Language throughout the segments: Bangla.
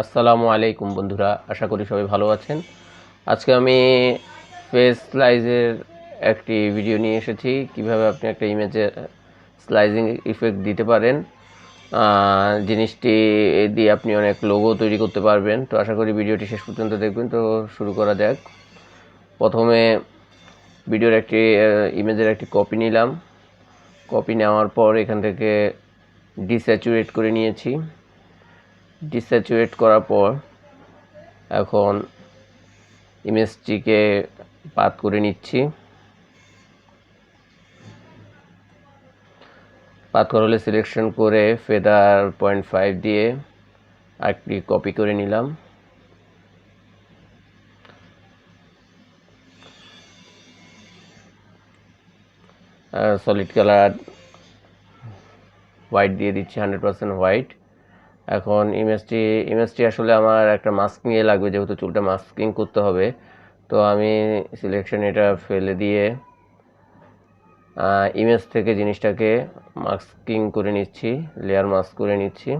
আসসালামু আলাইকুম বন্ধুরা, আশা করি সবাই ভালো আছেন। আজকে আমি ফেস স্লাইজের একটি ভিডিও নিয়ে এসেছি, কিভাবে আপনি একটা ইমেজে স্লাইজিং ইফেক্ট দিতে পারেন। জিনিসটি দিয়ে আপনি অনেক লোগো তৈরি করতে পারবেন। তো আশা করি ভিডিওটি শেষ পর্যন্ত দেখবেন। তো শুরু করা যাক। প্রথমে ভিডিওর একটি ইমেজের একটি কপি নিলাম। কপি নেওয়ার পর এখান থেকে ডিস্যাচুরেট করে নিয়েছি। ডিস্যাচুরেট করার পর এখন ইমেজটিকে পাত করে নিচ্ছি। পাত করা হলে সিলেকশন করে ফেদার 0.5 দিয়ে আরেকটি কপি করে নিলাম। সলিড কালার হোয়াইট দিয়ে দিচ্ছি, 100% হোয়াইট। এখন ইমেজটি আসলে আমার একটা মাস্কিংয়ে লাগবে, যেহেতু চুলটা মাস্কিং করতে হবে। তো আমি সিলেকশন এটা ফেলে দিয়ে ইমেজ থেকে জিনিসটাকে মাস্কিং করে নিচ্ছি, লেয়ার মাস্ক করে নিচ্ছি।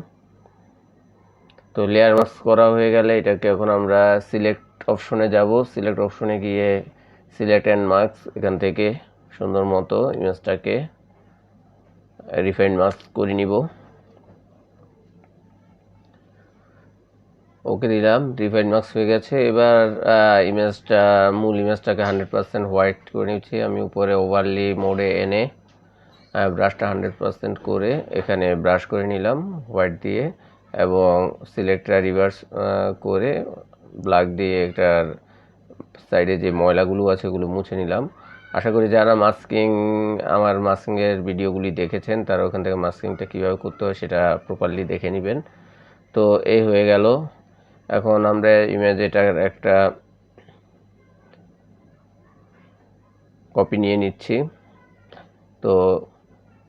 তো লেয়ার মাস্ক করা হয়ে গেলে এটাকে এখন আমরা সিলেক্ট অপশনে যাব। সিলেক্ট অপশনে গিয়ে সিলেক্ট অ্যান্ড মাস্ক, এখান থেকে সুন্দর মতো ইমেজটাকে রিফাইন্ড মাস্ক করে নিব। ওকে দিলাম, রিফাইন্ড মাস্ক হয়ে গেছে। এবার মূল ইমেজটাকে 100% হোয়াইট করে নিচ্ছি। আমি উপরে ওভারলি মোডে এনে ব্রাশটা 100% করে এখানে ব্রাশ করে নিলাম হোয়াইট দিয়ে, এবং সিলেক্টটা রিভার্স করে ব্ল্যাক দিয়ে এটার সাইডে যে ময়লাগুলো আছে ওগুলো মুছে নিলাম। আশা করি যারা আমার মাস্কিংয়ের ভিডিওগুলি দেখেছেন তারা ওখান থেকে মাস্কিংটা কীভাবে করতে হয় সেটা প্রপারলি দেখে নেবেন। তো এই হয়ে গেল। এখন আমরা এটার একটা কপি নিয়ে নিচ্ছি। তো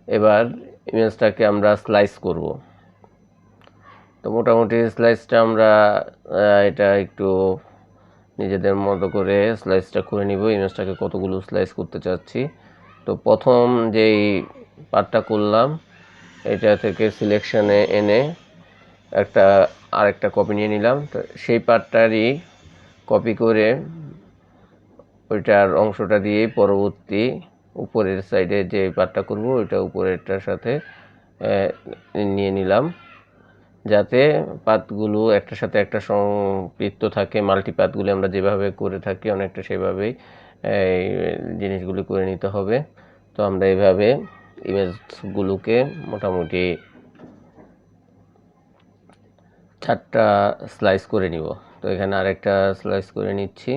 এবার ইমেজটাকে আমরা স্লাইস করব। তো মোটামুটি স্লাইসটা আমরা এটা একটু নিজেদের মতো করে স্লাইসটা করে নিব। ইমেজটাকে কতগুলো স্লাইস করতে চাচ্ছি। তো প্রথম যেই পার্টটা করলাম এটা থেকে সিলেকশনে এনে আরেকটা কপি নিয়ে নিলাম। তো সেই পার্টটারই কপি করে ওইটার অংশটা দিয়ে পরবর্তী উপরের সাইডে যে পার্টটা করব ওইটা উপরেরটার সাথে নিয়ে নিলাম, যাতে পাতগুলো একটার সাথে একটা সম্পৃক্ত থাকে। মাল্টি পাতগুলো আমরা যেভাবে করে থাকি অনেকটা সেভাবেই এই জিনিসগুলো করে নিতে হবে। তো আমরা এইভাবে ইমেজগুলোকে মোটামুটি 4টা স্লাইস করে নিব। তো এখানে আরেকটা স্লাইস করে নিচ্ছি।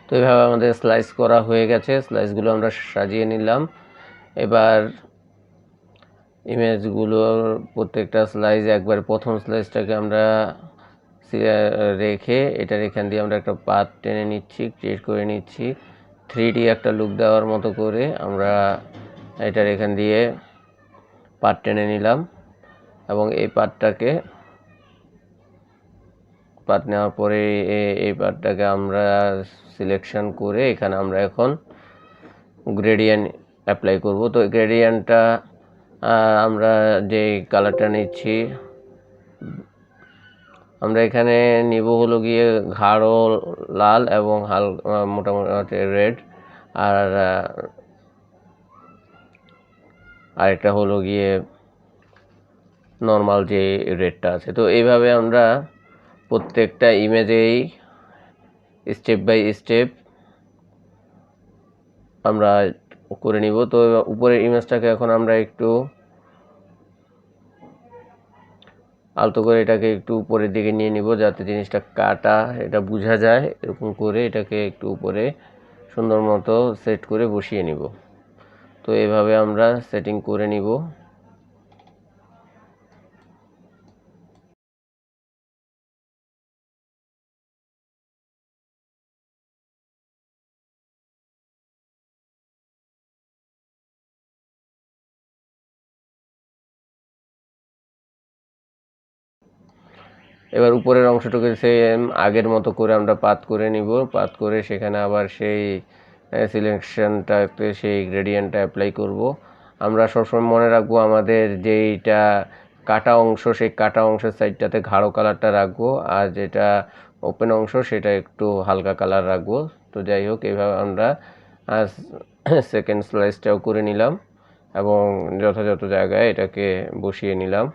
তো এইভাবে আমাদের স্লাইস করা হয়ে গেছে। স্লাইসগুলো আমরা সাজিয়ে নিলাম। এবার ইমেজগুলোর প্রত্যেকটা স্লাইস একবার প্রথম স্লাইসটাকে আমরা রেখে এটার এখান দিয়ে আমরা একটা পাত টেনে নিচ্ছি, ক্রিয়েট করে নিচ্ছি। 3D একটা লুক দেওয়ার মতো করে আমরা এটার এখান দিয়ে পাত টেনে নিলাম, এবং এই পাতটাকে পাত নেওয়ার পরে এই পার্টটাকে আমরা সিলেকশন করে এখানে আমরা এখন গ্রেডিয়েন্ট অ্যাপ্লাই করব। তো গ্রেডিয়েন্টটা আমরা যে কালারটা নিচ্ছি আমরা এখানে নিব হলো গিয়ে গাঢ় লাল এবং মোটামুটি রেড, আর আরেকটা হলো গিয়ে নর্মাল যে রেডটা আছে। তো এইভাবে আমরা প্রত্যেকটা ইমেজেই স্টেপ বাই স্টেপ আমরা করে নিব। তো উপরের ইমেজটাকে এখন আমরা একটু আলতো করে এটাকে একটু উপরের দিকে নিয়ে নিব, যাতে জিনিসটা কাটা এটা বোঝা যায়। এরকম করে এটাকে একটু উপরে সুন্দর মতো সেট করে বসিয়ে নিব। তো এভাবে আমরা সেটিং করে নিব। এবার উপরের অংশটুকু সেম আগের মতো করে আমরা পাত করে নিব, পাত করে সেখানে আবার সেই সিলেকশনটাতে সেই গ্রেডিয়েন্টটা অ্যাপ্লাই করব। আমরা সবসময় মনে রাখবো আমাদের যেইটা কাটা অংশ সেই কাটা অংশের সাইডটাতে গাঢ় কালারটা রাখবো, আর যেটা ওপেন অংশ সেটা একটু হালকা কালার রাখবো। তো যাই হোক, এইভাবে আমরা সেকেন্ড স্লাইসটাও করে নিলাম এবং যথাযথ জায়গায় এটাকে বসিয়ে নিলাম।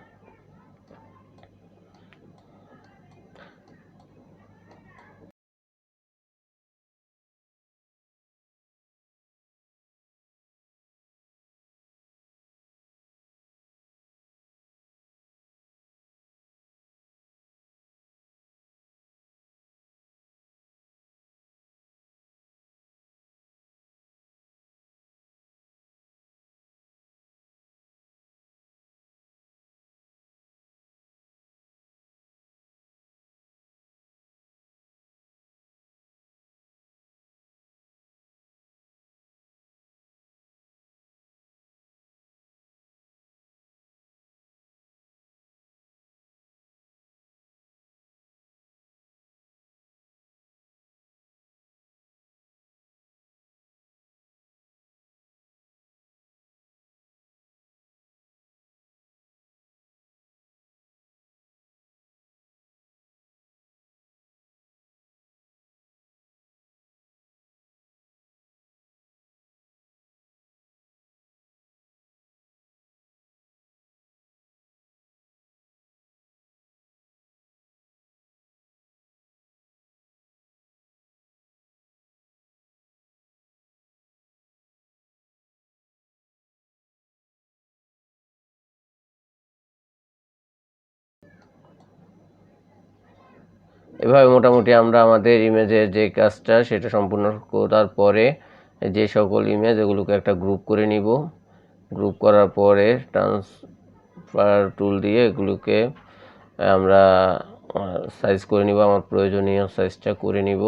এভাবে মোটামুটি আমরা আমাদের ইমেজের যে কাজটা সেটা সম্পূর্ণ করার পরে যে সকল ইমেজ এগুলোকে একটা গ্রুপ করে নিব। গ্রুপ করার পরে ট্রান্সফার টুল দিয়ে এগুলোকে আমরা সাইজ করে নিব, আমার প্রয়োজনীয় সাইজটা করে নিব।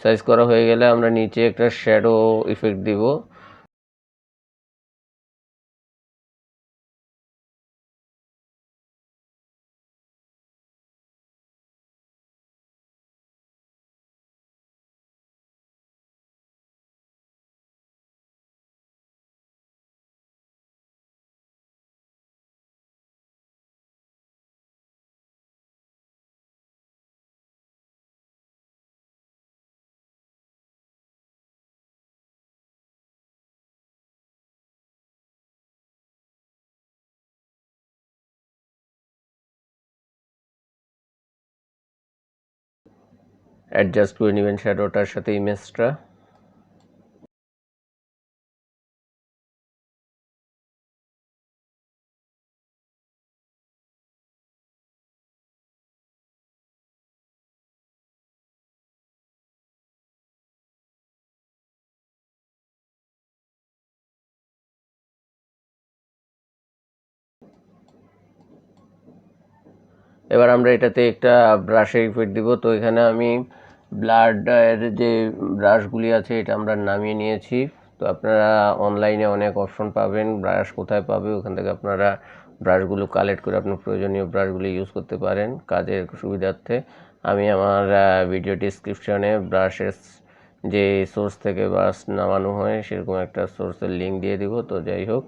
সাইজ করা হয়ে গেলে আমরা নিচে একটা শ্যাডো ইফেক্ট দিব। অ্যাডজাস্ট করে নেবেন শ্যাডোটার সাথে ইমেজটা। এবার আমরা এটাতে একটা ব্রাশের ইফেক্ট দিব। তো এখানে আমি ব্লাডের যে ব্রাশগুলি আছে এটা আমরা নামিয়ে নিয়েছি। তো আপনারা অনলাইনে অনেক অপশন পাবেন, ব্রাশ কোথায় পাবে ওখান থেকে আপনারা ব্রাশগুলো কালেক্ট করে আপনার প্রয়োজনীয় ব্রাশগুলো ইউজ করতে পারেন কাজের সুবিধার্থে। আমি আমার ভিডিও ডিসক্রিপশনে ব্রাশের যে সোর্স থেকে ব্রাশ নামানো হয় সেরকম একটা সোর্সের লিঙ্ক দিয়ে দিব। তো যাই হোক,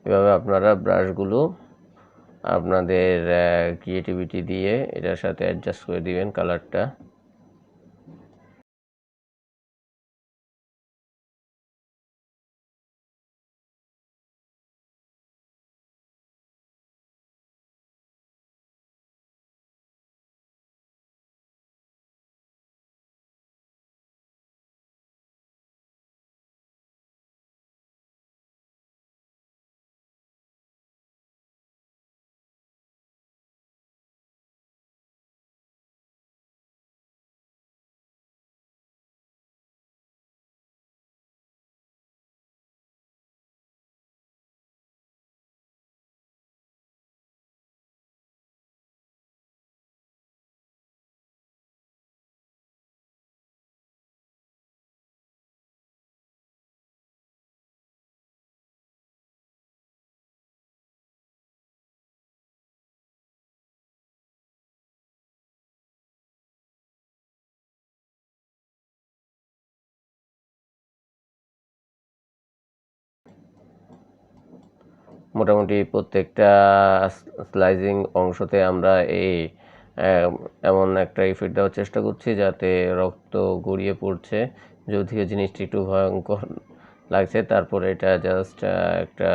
এভাবে আপনারা ব্রাশগুলো আপনাদের ক্রিয়েটিভিটি দিয়ে এটার সাথে অ্যাডজাস্ট করে দিবেন কালারটা। মোটামুটি প্রত্যেকটা স্লাইজিং অংশতে আমরা এই এমন একটা ইফেক্ট দেওয়ার চেষ্টা করছি যাতে রক্ত গড়িয়ে পড়ছে। যদিও জিনিসটি একটু ভয়ঙ্কর লাগছে, তারপরে এটা জাস্ট একটা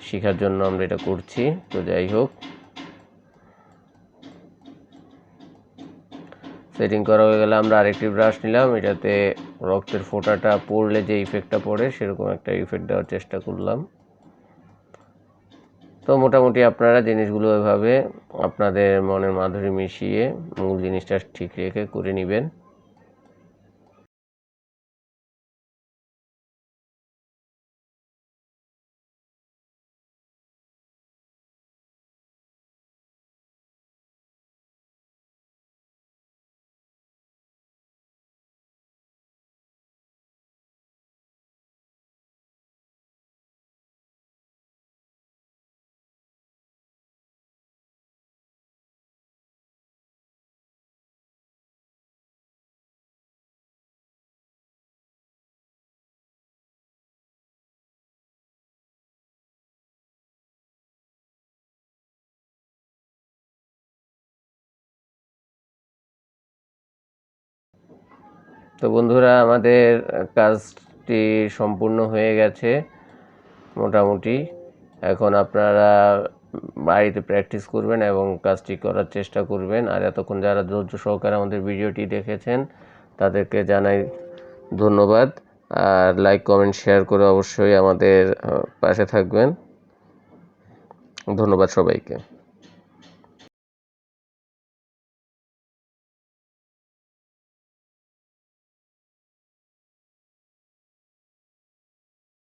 শেখার জন্য আমরা এটা করছি। তো যাই হোক, সেটিং করা হয়ে গেলে আমরা আরেকটি ব্রাশ নিলাম, এটাতে রক্তের ফোঁটাটা পড়লে যে ইফেক্টটা পড়ে সেরকম একটা ইফেক্ট দেওয়ার চেষ্টা করলাম। তো মোটামুটি আপনারা জিনিসগুলো এভাবে আপনাদের মনের মাধুরী মিশিয়ে মূল জিনিসটা ঠিক রেখে করে নেবেন। তো বন্ধুরা, আমাদের কাজটি সম্পূর্ণ হয়ে গেছে মোটামুটি। এখন আপনারা বাড়িতে প্র্যাকটিস করবেন এবং কাজটি করার চেষ্টা করবেন। আর এতক্ষণ যারা ধৈর্য সহকারে আমাদের ভিডিওটি দেখেছেন তাদেরকে জানাই ধন্যবাদ। আর লাইক, কমেন্ট, শেয়ার করে অবশ্যই আমাদের পাশে থাকবেন। ধন্যবাদ সবাইকে।